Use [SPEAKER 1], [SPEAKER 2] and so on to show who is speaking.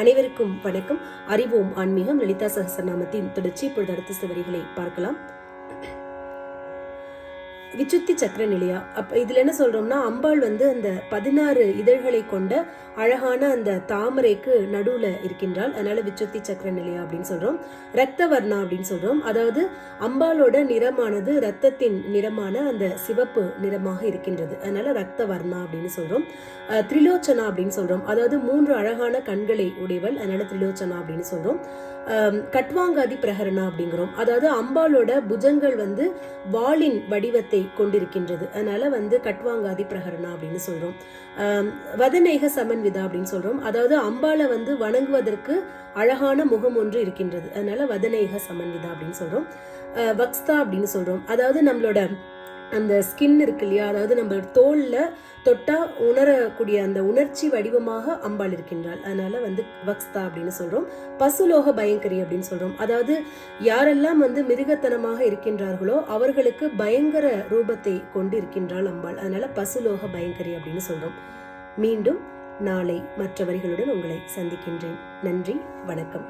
[SPEAKER 1] அனைவருக்கும் வணக்கம். அறிவோம் ஆன்மீகம். லலிதா சகஸ்ரநாமத்தின் தொடர்ச்சி இப்பொழுது அடுத்த சில வரிகளை பார்க்கலாம். விச்சுத்தி சக்கர நிலையா. அப்ப இதுல என்ன சொல்றோம்னா, அம்பாள் வந்து அந்த 16 இதழ்களை கொண்ட அழகான அந்த தாமரைக்கு நடுவுல இருக்கின்றாள். அதனால விச்சுத்தி சக்கர நிலையா அப்படின்னு சொல்றோம். ரத்த வர்ணா அப்படின்னு சொல்றோம். அதாவது அம்பாளோட நிறமானது ரத்தத்தின் நிறமான அந்த சிவப்பு நிறமாக இருக்கின்றது. அதனால ரத்த வர்ணா அப்படின்னு சொல்றோம். திரிலோச்சனா அப்படின்னு சொல்றோம். அதாவது 3 அழகான கண்களை உடையவள். அதனால திரிலோச்சனா அப்படின்னு சொல்றோம். கட்வாங்காதி பிரகரணா அப்படிங்கிறோம். அதாவது அம்பாளோட புஜங்கள் வந்து வாளின் வடிவத்தை கொண்டிருக்கின்றது. அதனால வந்து கட்வாங்காதி பிரகரணா அப்படின்னு சொல்றோம். வதநேக சமன்விதா அப்படின்னு சொல்றோம். அதாவது அம்பாளை வந்து வணங்குவதற்கு அழகான முகம் ஒன்று இருக்கின்றது. அதனால வதநேக சமன்விதா அப்படின்னு சொல்றோம். வக்ஸ்தா அப்படின்னு சொல்றோம். அதாவது நம்மளோட அந்த ஸ்கின் இருக்கு இல்லையா, அதாவது நம்ம தோல்ல தொட்டா உணரக்கூடிய அந்த உணர்ச்சி வடிவமாக அம்பாள் இருக்கின்றாள். அதனால வந்து வக்ஸ்தா அப்படின்னு சொல்றோம். பசுலோக பயங்கரி அப்படின்னு சொல்றோம். அதாவது யாரெல்லாம் வந்து மிருகத்தனமாக இருக்கின்றார்களோ அவர்களுக்கு பயங்கர ரூபத்தை கொண்டு இருக்கின்றாள் அம்பாள். அதனால பசுலோக பயங்கரி அப்படின்னு சொல்றோம். மீண்டும் நாளை மற்ற வரிகளுடன் உங்களை சந்திக்கின்றேன். நன்றி, வணக்கம்.